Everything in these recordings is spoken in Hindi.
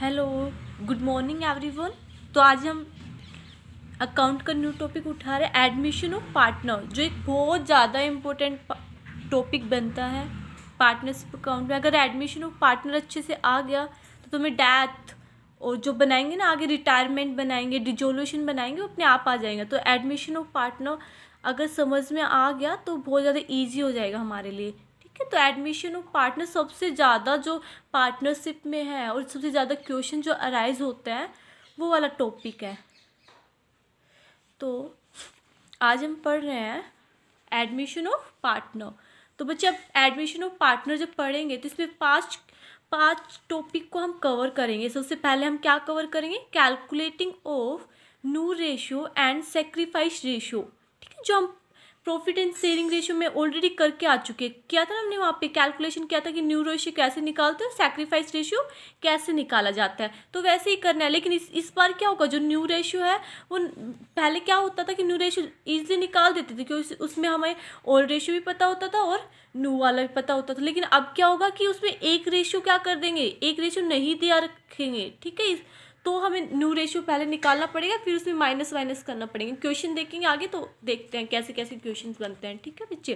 Hello, good morning everyone. तो आज हम अकाउंट का न्यू टॉपिक उठा रहे हैं, एडमिशन ऑफ पार्टनर, जो एक बहुत ज़्यादा इम्पोर्टेंट टॉपिक बनता है पार्टनरशिप अकाउंट में। अगर एडमिशन ऑफ पार्टनर अच्छे से आ गया तो तुम्हें डेथ और जो बनाएंगे ना आगे रिटायरमेंट बनाएंगे, डिजोल्यूशन बनाएंगे, वो अपने आप आ जाएंगे। तो एडमिशन ऑफ पार्टनर अगर समझ में आ गया तो बहुत ज़्यादा ईजी हो जाएगा हमारे लिए। ठीक है, तो एडमिशन ऑफ पार्टनर सबसे ज़्यादा जो पार्टनरशिप में है और सबसे ज़्यादा क्वेश्चन जो अराइज होते हैं वो वाला टॉपिक है। तो आज हम पढ़ रहे हैं एडमिशन ऑफ पार्टनर। तो बच्चे अब एडमिशन ऑफ पार्टनर जब पढ़ेंगे तो इसमें पांच टॉपिक को हम कवर करेंगे। सबसे पहले हम क्या कवर करेंगे, calculating of new ratio and sacrifice ratio. ठीक है, जो हम प्रॉफिट एंड शेयरिंग रेशियो में ऑलरेडी करके आ चुके हैं। क्या था ना, हमने वहाँ पे कैलकुलेशन किया था कि न्यू रेशियो कैसे निकालते हैं, सैक्रिफाइस रेशियो कैसे निकाला जाता है। तो वैसे ही करना है, लेकिन इस बार क्या होगा, जो न्यू रेशियो है वो पहले क्या होता था कि न्यू रेशियो ईजिली निकाल देते थे क्योंकि उसमें हमें ओल्ड रेशियो भी पता होता था और न्यू वाला भी पता होता था। लेकिन अब क्या होगा कि उसमें एक रेशियो क्या कर देंगे, एक रेशियो नहीं दिया रखेंगे। ठीक है, तो हमें न्यू रेशियो पहले निकालना पड़ेगा, फिर उसमें माइनस वाइनस करना पड़ेगा। क्वेश्चन देखेंगे आगे तो देखते हैं कैसे कैसे क्वेश्चन बनते हैं। ठीक है बच्चे,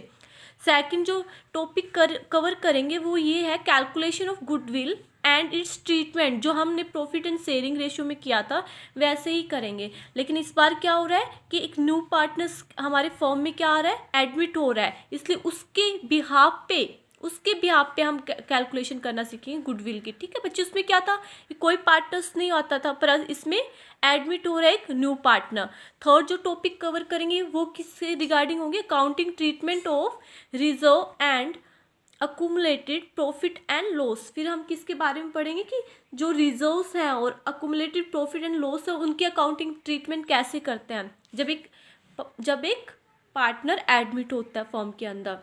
सेकंड जो टॉपिक कवर करेंगे वो ये है calculation of goodwill and it's treatment. जो हमने प्रॉफिट एंड शेयरिंग रेशियो में किया था वैसे ही करेंगे, लेकिन इस बार क्या हो रहा है कि एक न्यू पार्टनर्स हमारे फॉर्म में क्या आ रहा है, एडमिट हो रहा है, इसलिए उसके बिहाफ पे हम कैलकुलेशन करना सीखेंगे गुडविल की। ठीक है बच्चे, उसमें क्या था कि कोई पार्टनर्स नहीं आता था, पर इसमें एडमिट हो रहा है एक न्यू पार्टनर। थर्ड जो टॉपिक कवर करेंगे वो किससे रिगार्डिंग होंगे, accounting treatment of reserve and accumulated profit and loss. फिर हम किसके बारे में पढ़ेंगे कि जो रिजर्व्स हैं और अकुमुलेटेड प्रॉफिट एंड लॉस है उनकी अकाउंटिंग ट्रीटमेंट कैसे करते हैं जब एक पार्टनर एडमिट होता है फर्म के अंदर।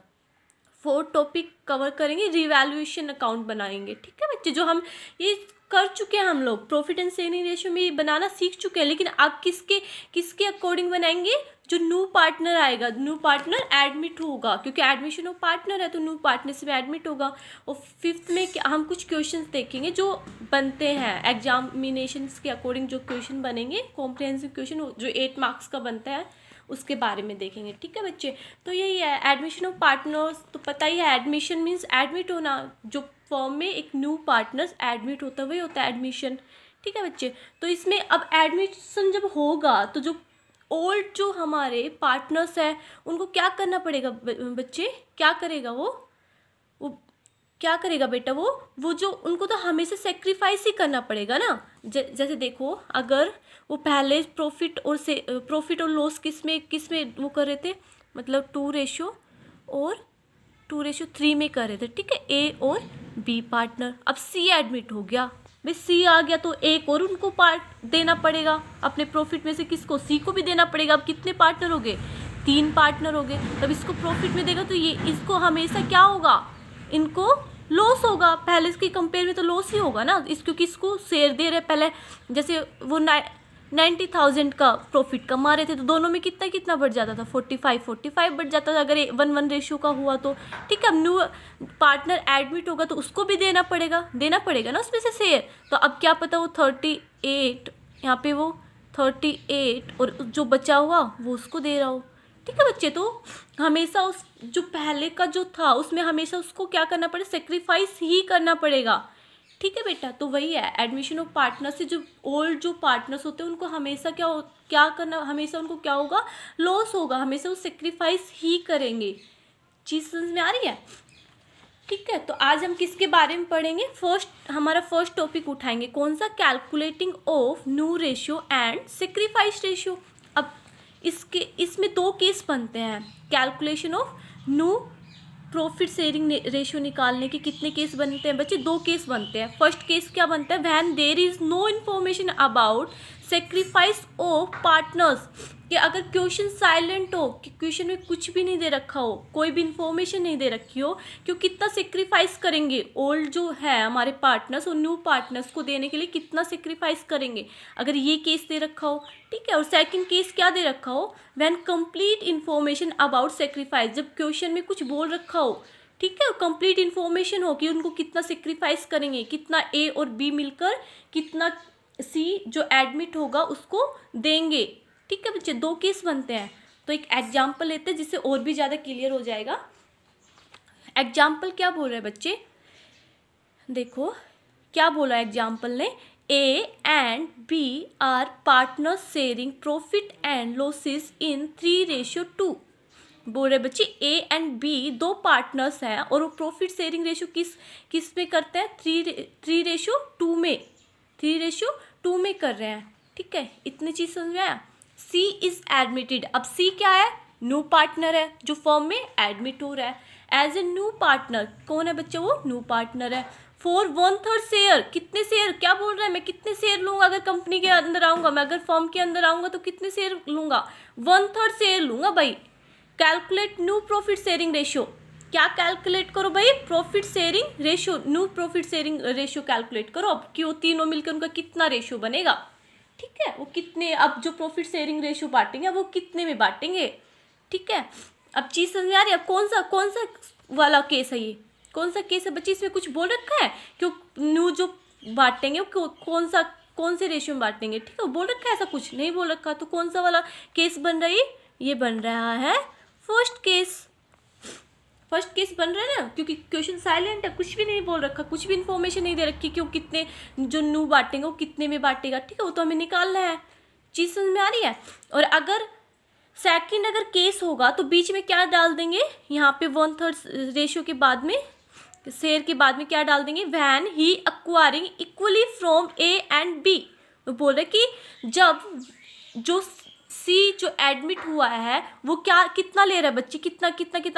फोर्थ टॉपिक कवर करेंगे, रिवैल्यूएशन अकाउंट बनाएंगे। ठीक है बच्चे, जो हम ये कर चुके हैं, हम लोग प्रॉफिट एंड शेयरिंग रेशियो में बनाना सीख चुके हैं, लेकिन अब किसके अकॉर्डिंग बनाएंगे, जो न्यू पार्टनर आएगा, न्यू पार्टनर एडमिट होगा, क्योंकि एडमिशन ऑफ पार्टनर है तो न्यू पार्टनरशिप में एडमिट होगा। और फिफ्थ में हम कुछ क्वेश्चंस देखेंगे जो बनते हैं एग्जामिनेशंस के अकॉर्डिंग, जो क्वेश्चन बनेंगे कॉम्प्रिहेंसिव क्वेश्चन जो 8 मार्क्स का बनता है उसके बारे में देखेंगे। ठीक है बच्चे, तो यही है एडमिशन ऑफ पार्टनर्स। तो पता ही है एडमिशन मीन्स एडमिट होना, जो फॉर्म में एक न्यू पार्टनर्स एडमिट होता है वही होता है एडमिशन। ठीक है बच्चे, तो इसमें अब एडमिशन जब होगा तो जो ओल्ड जो हमारे पार्टनर्स है उनको क्या करना पड़ेगा बच्चे, क्या करेगा वो क्या करेगा बेटा, वो जो उनको तो हमेशा सेक्रीफाइस ही करना पड़ेगा ना। जैसे देखो, अगर वो पहले प्रॉफिट और लॉस किस में वो कर रहे थे, मतलब 2:3 में कर रहे थे। ठीक है, ए और बी पार्टनर। अब सी एडमिट हो गया, भाई सी आ गया तो एक और उनको पार्ट देना पड़ेगा अपने प्रॉफिट में से, किसको, सी को भी देना पड़ेगा। अब कितने पार्टनर हो गए, 3 पार्टनर हो गए। तब इसको प्रॉफिट में देगा तो ये इसको हमेशा क्या होगा, इनको लॉस होगा। पहले इसके कंपेयर में तो लॉस ही होगा ना, क्योंकि इसको शेयर दे रहे पहले। जैसे वो 90,000 का प्रॉफिट कमा रहे थे तो दोनों में कितना बढ़ जाता था, 45 बढ़ जाता था अगर 1:1 रेशियो का हुआ तो। ठीक है, अब न्यू पार्टनर एडमिट होगा तो उसको भी देना पड़ेगा ना उसमें से शेयर। तो अब क्या पता वो 38, यहाँ पे वो 38 और जो बचा हुआ वो उसको दे रहा हो। ठीक है बच्चे, तो हमेशा उस जो पहले का जो था उसमें हमेशा उसको क्या करना पड़ेगा, सेक्रीफाइस ही करना पड़ेगा। ठीक है बेटा, तो वही है एडमिशन ऑफ पार्टनर से जो ओल्ड जो पार्टनर्स होते हैं उनको हमेशा क्या करना, हमेशा उनको क्या होगा, लॉस होगा, हमेशा वो सेक्रीफाइस ही करेंगे। चीज़ समझ में आ रही है। ठीक है, तो आज हम किसके बारे में पढ़ेंगे, हमारा फर्स्ट टॉपिक उठाएंगे कौन सा, calculating of new ratio and sacrifice ratio. अब इसमें 2 केस बनते हैं, calculation of new profit sharing ratio निकालने के कितने केस बनते हैं बच्चे, 2 केस बनते हैं। फर्स्ट केस क्या बनता है, when there is no information about sacrifice of partners, कि अगर क्वेश्चन साइलेंट हो, कि क्वेश्चन में कुछ भी नहीं दे रखा हो, कोई भी इन्फॉर्मेशन नहीं दे रखी हो कि वो कितना सेक्रीफाइस करेंगे, ओल्ड जो है हमारे पार्टनर्स और न्यू पार्टनर्स को देने के लिए कितना सेक्रीफाइस करेंगे, अगर ये केस दे रखा हो। ठीक है, और सेकंड केस क्या दे रखा हो, when complete information about sacrifice, जब क्वेश्चन में कुछ बोल रखा हो ठीक है, कंप्लीट इन्फॉर्मेशन हो कि उनको कितना सेक्रीफाइस करेंगे, कितना ए और बी मिलकर कितना सी जो एडमिट होगा उसको देंगे। ठीक है बच्चे, 2 केस बनते हैं। तो एक एग्जाम्पल लेते हैं जिससे और भी ज़्यादा क्लियर हो जाएगा। एग्जाम्पल क्या बोल रहे हैं बच्चे, देखो क्या बोला एग्जाम्पल ने, A and B are partners sharing profit and losses in 3:2। बोल रहे बच्चे ए एंड बी 2 पार्टनर्स हैं और वो प्रॉफिट शेयरिंग रेशो किस में करते हैं, 3:2 में, 3:2 में कर रहे हैं। ठीक है, इतनी चीज़ समझ में आया। सी इज एडमिटेड, अब सी क्या है, न्यू पार्टनर है जो फर्म में एडमिट हो रहा है एज ए न्यू पार्टनर। कौन है बच्चे, वो न्यू पार्टनर है। फॉर 1/3 शेयर, कितने शेयर, क्या बोल रहा है, मैं कितने शेयर लूंगा अगर कंपनी के अंदर आऊंगा, मैं अगर फर्म के अंदर आऊंगा तो कितने शेयर लूंगा, 1/3 शेयर लूंगा भाई। Calculate new profit sharing ratio, क्या कैलकुलेट करो भाई, profit sharing ratio, new profit sharing ratio calculate करो। अब क्यों तीनों मिलकर उनका कितना रेशियो बनेगा, ठीक है, वो कितने, अब जो प्रॉफिट शेयरिंग रेशियो बांटेंगे वो कितने में बांटेंगे। ठीक है, अब चीज़ समझ में आ रही है। अब कौन सा वाला केस है, ये कौन सा केस है बच्चे, इसमें कुछ बोल रखा है क्यों, न्यू जो बांटेंगे वो कौन से रेशियो में बांटेंगे। ठीक है, बोल रखा है, ऐसा कुछ नहीं बोल रखा। तो कौन सा वाला केस बन रहा है, ये बन रहा है फर्स्ट केस बन रहा है ना, क्योंकि क्वेश्चन साइलेंट है, कुछ भी नहीं बोल रखा, कुछ भी इन्फॉर्मेशन नहीं दे रखी कि वो कितने जो न्यू बांटेंगे वो कितने में बांटेगा। ठीक है, वो तो हमें निकालना है। चीज़ समझ में आ रही है। और अगर सेकंड अगर केस होगा तो बीच में क्या डाल देंगे, यहाँ पे 1/3 रेशियो के बाद में, शेयर के बाद में क्या डाल देंगे, when he acquiring equally from A and B. वो बोल रहे कि जब जो सी जो एडमिट हुआ है वो क्या कितना ले रहा है बच्चे, कितना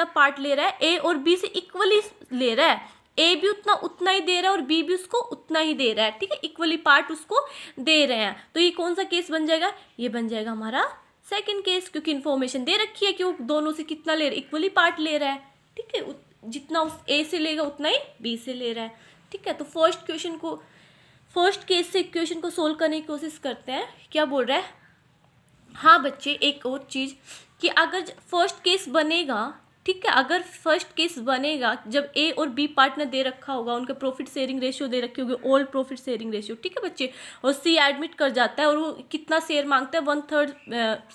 पार्ट ले रहा है, ए और बी से इक्वली ले रहा है। ए भी उतना ही दे रहा है और बी भी उसको उतना ही दे रहा है। ठीक है, इक्वली पार्ट उसको दे रहे हैं। तो ये कौन सा केस बन जाएगा, ये बन जाएगा हमारा सेकंड केस, क्योंकि इन्फॉर्मेशन दे रखी है कि वो दोनों से कितना ले रहा है, इक्वली पार्ट ले रहा है। ठीक है, जितना उस ए से लेगा उतना ही बी से ले रहा है। ठीक है, तो फर्स्ट केस से इक्वेशन को सोल्व करने की कोशिश करते हैं। क्या बोल रहा है, हाँ बच्चे एक और चीज़ कि अगर फर्स्ट केस बनेगा, ठीक है, अगर फर्स्ट केस बनेगा जब ए और बी पार्टनर दे रखा होगा, उनका प्रॉफिट शेयरिंग रेशियो दे रखी होगी, ओल्ड प्रॉफिट शेयरिंग रेशियो। ठीक है बच्चे, और सी एडमिट कर जाता है और वो कितना शेयर मांगता है, 1/3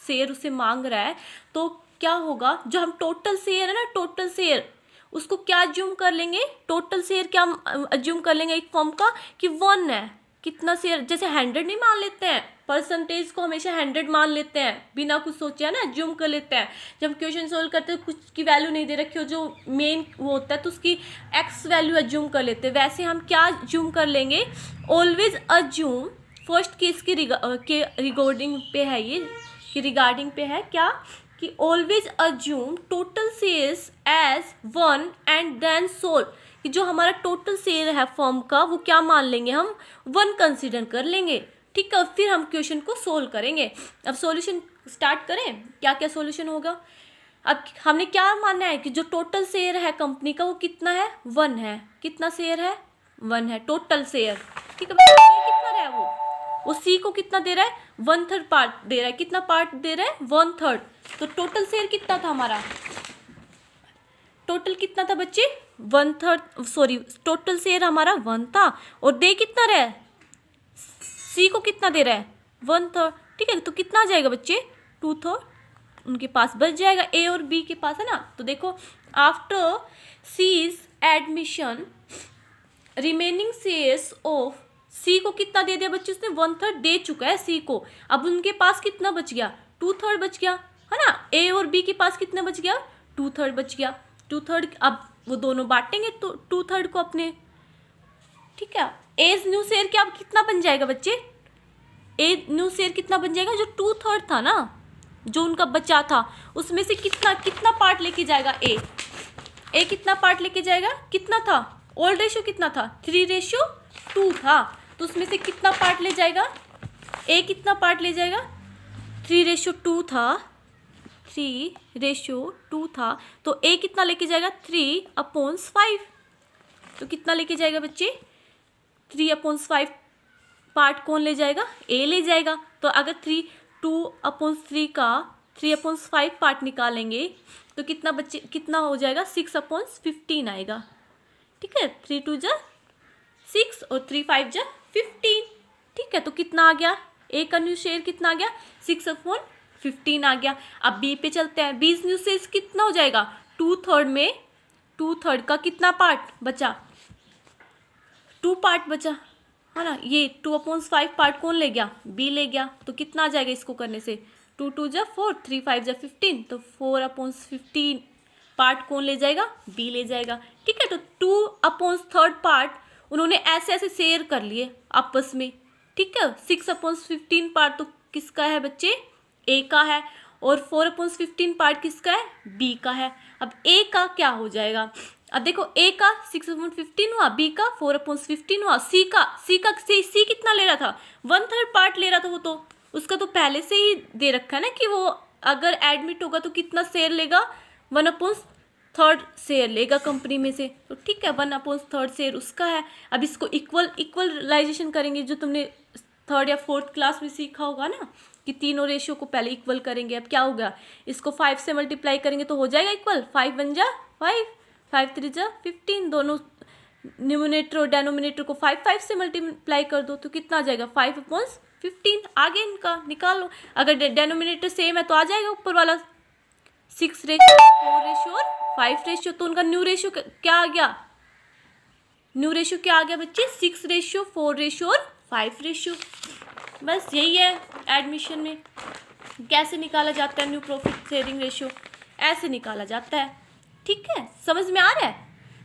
शेयर उसे मांग रहा है। तो क्या होगा, जो हम टोटल शेयर है ना, टोटल शेयर उसको क्या अज्यूम कर लेंगे, टोटल शेयर क्या अज्यूम कर लेंगे एक फॉर्म का कि 1 है। कितना शेयर, जैसे 100 नहीं मान लेते हैं, परसेंटेज को हमेशा 100 मान लेते हैं बिना कुछ सोचे, है ना, अज्यूम कर लेते हैं। जब क्वेश्चन सोल्व करते हैं कुछ की वैल्यू नहीं दे रखी हो, जो मेन वो होता है तो उसकी एक्स वैल्यू अज्यूम कर लेते हैं। वैसे हम क्या अज्यूम कर लेंगे, ऑलवेज अज्यूम, फर्स्ट केस के रिगार्डिंग पे है ये, कि रिगार्डिंग पे है क्या, कि always assume total shares as 1 and then solve, कि जो हमारा टोटल शेयर है फर्म का वो क्या मान लेंगे, हम 1 कंसीडर कर लेंगे। ठीक है, फिर हम क्वेश्चन को सोल्व करेंगे। अब सॉल्यूशन स्टार्ट करें, क्या क्या सॉल्यूशन होगा। अब हमने क्या मानना है कि जो टोटल शेयर है कंपनी का वो कितना है, 1 है। कितना शेयर है, 1 है टोटल शेयर। ठीक है, कितना रहा है वो सी को कितना दे रहा है, 1/3 पार्ट दे रहा है। कितना पार्ट दे रहा है, 1/3। तो टोटल शेयर कितना था हमारा, टोटल कितना था बच्चे, 1/3, सॉरी टोटल शेयर हमारा 1 था। और दे कितना रहा है, सी को कितना दे रहा है, 1/3। ठीक है, तो कितना आ जाएगा बच्चे, 2/3 उनके पास बच जाएगा, ए और बी के पास, है ना। तो देखो after C's admission remaining shares of, C को कितना दे दिया बच्चे, उसने 1/3 दे चुका है सी को। अब उनके पास कितना बच गया, 2/3 बच गया, है ना। ए और बी के पास कितना बच गया, 2/3 बच गया। 2/3 अब वो दोनों बांटेंगे तो 2/3 को अपने। ठीक है, एज न्यू शेयर क्या कितना बन जाएगा बच्चे, ए न्यू शेयर कितना बन जाएगा, जो 2/3 था ना, जो उनका बचा था उसमें से कितना पार्ट लेके जाएगा, ए कितना पार्ट लेके जाएगा, कितना था, ओल्ड रेशियो कितना था, 3:2 था। तो उसमें से कितना पार्ट ले जाएगा, ए कितना पार्ट ले जाएगा, 3:2 था, 3:2 था। तो ए कितना लेके जाएगा, 3/5। तो कितना लेके जाएगा बच्चे, 3/5 पार्ट कौन ले जाएगा, ए ले जाएगा। तो अगर 2/3 का 3/5 पार्ट निकालेंगे तो कितना बच्चे कितना हो जाएगा 6/15 आएगा। ठीक है, 3 2 जा 6 और 3 5 जा 15। ठीक है, तो कितना आ गया, ए का न्यू शेयर कितना आ गया 6/15 आ गया। अब बी पे चलते हैं। बी न्यू शेयर कितना हो जाएगा 2/3 में 2/3 का कितना पार्ट बचा 2 पार्ट बचा है ना। ये 2/5 पार्ट कौन ले गया बी ले गया। तो कितना आ जाएगा इसको करने से 2 2 जा 4 3 5 जा 15 तो 4/15 पार्ट कौन ले जाएगा बी ले जाएगा। ठीक है, तो 2/3 पार्ट उन्होंने ऐसे ऐसे शेयर कर लिए आपस में। ठीक है, 6/15 पार्ट तो किसका है बच्चे ए का है और 4/15 पार्ट किसका है बी का है। अब ए का क्या हो जाएगा, अब देखो ए का 6/15 हुआ, बी का 4/15 हुआ, सी कितना ले रहा था 1/3 पार्ट ले रहा था। वो तो उसका तो पहले से ही दे रखा है ना कि वो अगर एडमिट होगा तो कितना शेयर लेगा 1/3 शेयर लेगा कंपनी में से। तो ठीक है 1/3 शेयर उसका है। अब इसको इक्वलाइजेशन करेंगे जो तुमने 3rd या 4th क्लास में सीखा होगा ना कि तीनों रेशियो को पहले इक्वल करेंगे। अब क्या होगा इसको 5 से मल्टीप्लाई करेंगे तो हो जाएगा इक्वल 5 1 जा 5 5 3 जा 15। दोनों न्यूमिनेटर और डेनोमिनेटर को 5 5 से मल्टीप्लाई कर दो तो कितना आ जाएगा 5/15। आगे इनका निकाल लो। अगर डेनोमिनेटर सेम है तो आ जाएगा ऊपर वाला 6 रेशियो 4 रेशियो और 5 रेशियो। तो उनका न्यू रेशियो क्या आ गया, न्यू रेशियो क्या आ गया बच्चे 6 रेशियो 4 रेशियो और 5 रेशियो। बस यही है एडमिशन में कैसे निकाला जाता है न्यू प्रॉफिट शेयरिंग रेशियो, ऐसे निकाला जाता है। ठीक है, समझ में आ रहा है।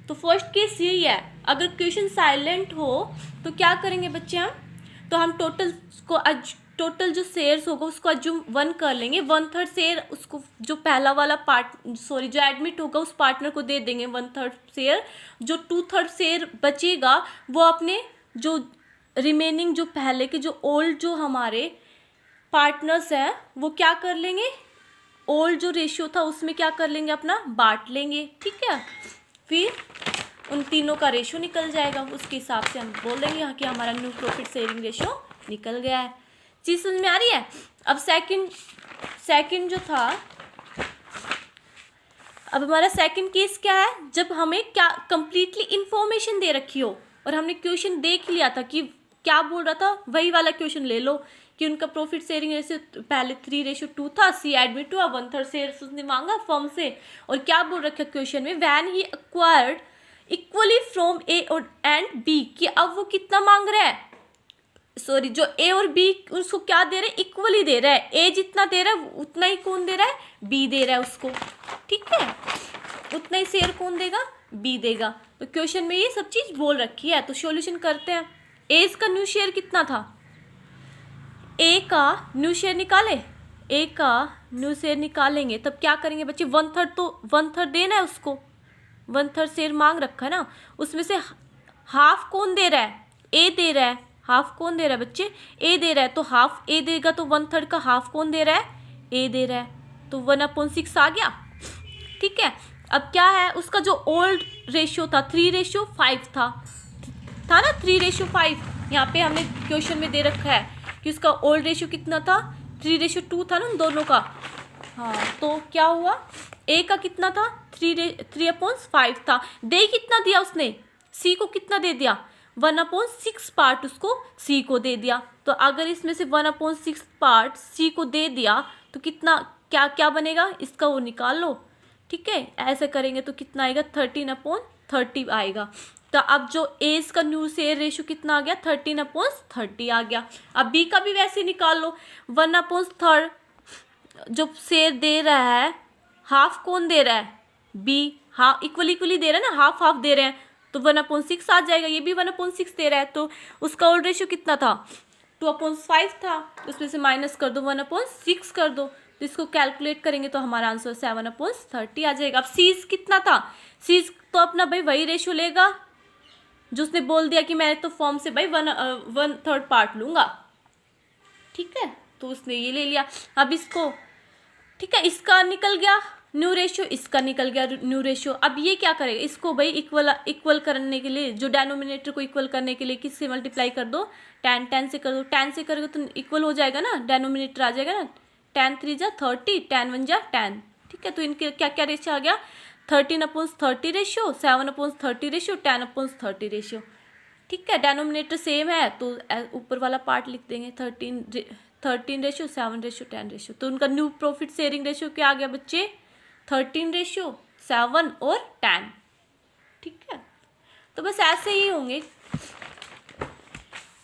तो फर्स्ट केस यही है, अगर क्वेश्चन साइलेंट हो तो क्या करेंगे बच्चे हम टोटल जो शेयर्स होगा उसको अज्यूम 1 कर लेंगे। 1/3 शेयर उसको जो पहला वाला जो एडमिट होगा उस पार्टनर को दे देंगे 1/3 शेयर। जो 2/3 शेयर बचेगा वो अपने जो रिमेनिंग जो पहले के जो ओल्ड जो हमारे पार्टनर्स हैं वो क्या कर लेंगे, ओल्ड जो रेशियो था उसमें क्या कर लेंगे अपना बांट लेंगे। ठीक है, फिर उन तीनों का रेशियो निकल जाएगा, उसके हिसाब से हम बोल देंगे कि हमारा न्यू प्रॉफिट शेयरिंग रेशियो निकल गया है। चीज़ समझ में आ रही है। अब सेकंड जो था, अब हमारा सेकंड केस क्या है, जब हमें क्या कंप्लीटली इंफॉर्मेशन दे रखी हो और हमने क्वेश्चन देख लिया था कि क्या बोल रहा था, वही वाला क्वेश्चन ले लो कि उनका प्रॉफिट शेयरिंग रेशियो पहले 3:2 था, सी एडमिट हुआ 1/3 शेयर उसने मांगा फर्म से और क्या बोल रखा क्वेश्चन में when he acquired equally from A और एंड बी, कि अब वो कितना मांग रहा है, सॉरी जो ए और बी उसको क्या दे रहे हैं इक्वली दे रहा है। ए जितना दे रहा है उतना ही कौन दे रहा है बी दे रहा है उसको। ठीक है, उतना ही शेयर कौन देगा बी देगा। तो क्वेश्चन में ये सब चीज़ बोल रखी है। तो सॉल्यूशन करते हैं। ए का न्यू शेयर कितना था, ए का न्यू शेयर निकाले, ए का न्यू शेयर निकालेंगे तब क्या करेंगे बच्चे 1/3 तो 1/3 देना है उसको, 1/3 शेयर मांग रखा है ना, उसमें से हाफ कौन दे रहा है ए दे रहा है, हाफ कौन दे रहा है बच्चे ए दे रहा है। तो हाफ ए देगा तो 1/3 का हाफ कौन दे रहा है ए दे रहा है, तो 1/6 आ गया। ठीक है, अब क्या है उसका जो ओल्ड रेशियो था 3:5 था ना 3:5। यहाँ पे हमने क्वेश्चन में दे रखा है कि उसका ओल्ड रेशियो कितना था 3:2 था ना उन दोनों का। हाँ, तो क्या हुआ ए का कितना था 3/5 था। दे कितना दिया उसने सी को कितना दे दिया 1/6 पार्ट उसको सी को दे दिया। तो अगर इसमें से 1/6 पार्ट सी को दे दिया तो कितना क्या क्या बनेगा इसका वो निकाल लो। ठीक है, ऐसे करेंगे तो कितना आएगा 13/30 आएगा। तो अब जो एज का न्यू शेयर रेशियो कितना आ गया 13/30 आ गया। अब बी का भी वैसे निकाल लो 1/3 जो शेयर दे रहा है हाफ कौन दे रहा है बी, हाफ इक्वली दे रहा है ना, हाफ दे रहे हैं तो 1/6 आ जाएगा। ये भी 1/6 दे रहा है तो उसका ओल्ड रेशियो कितना था 2/5 था, उसमें से माइनस कर दो 1/6 कर दो तो इसको कैलकुलेट करेंगे तो हमारा आंसर 7/30 आ जाएगा। अब सीज कितना था, सीज तो अपना भाई वही रेशियो लेगा जो उसने बोल दिया कि मैं तो फॉर्म से भाई 1/3 पार्ट लूँगा। ठीक है, तो उसने ये ले लिया। अब इसको ठीक है इसका निकल गया न्यू रेशियो, इसका निकल गया न्यू रेशियो। अब ये क्या करेगा इसको भाई इक्वल करने के लिए जो डेनोमिनेटर को इक्वल करने के लिए किससे मल्टीप्लाई कर दो 10 से कर दो। 10 से करोगे तो इक्वल हो जाएगा ना, डेनोमिनेटर आ जाएगा ना 10 3 जा 30 10 1 जा 10। ठीक है, तो इनके क्या क्या रेशियो आ गया, 13/30 रेशियो, 7/30 रेशियो, 10/30 रेशियो। ठीक है, डेनोमिनेटर सेम है तो ऊपर वाला पार्ट लिख देंगे 13 रेशियो, 7 रेशियो, 10 रेशियो। तो उनका न्यू प्रॉफिट शेयरिंग रेशियो क्या आ गया बच्चे, 13 रेशियो 7 और 10। ठीक है, तो बस ऐसे ही होंगे।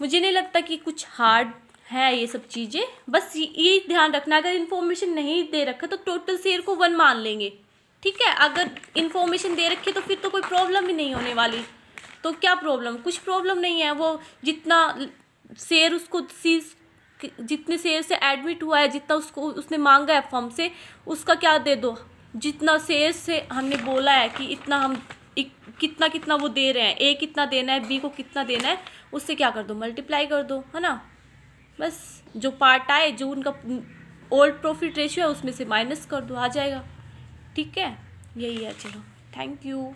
मुझे नहीं लगता कि कुछ हार्ड है ये सब चीज़ें, बस ये ध्यान रखना अगर इन्फॉर्मेशन नहीं दे रखा तो टोटल शेयर को 1 मान लेंगे। ठीक है, अगर इन्फॉर्मेशन दे रखी तो फिर तो कोई प्रॉब्लम ही नहीं होने वाली। तो क्या प्रॉब्लम, कुछ प्रॉब्लम नहीं है। वो जितना शेयर उसको जितने शेयर से एडमिट हुआ है, जितना उसको उसने मांगा है फर्म से, उसका क्या दे दो, जितना शेयर से हमने बोला है कि इतना हम कितना कितना वो दे रहे हैं, ए कितना देना है, बी को कितना देना है, उससे क्या कर दो, मल्टीप्लाई कर दो, है ना। बस जो पार्ट आए, जो उनका ओल्ड प्रॉफिट रेशियो है उसमें से माइनस कर दो, आ जाएगा। ठीक है, यही है। चलो, थैंक यू।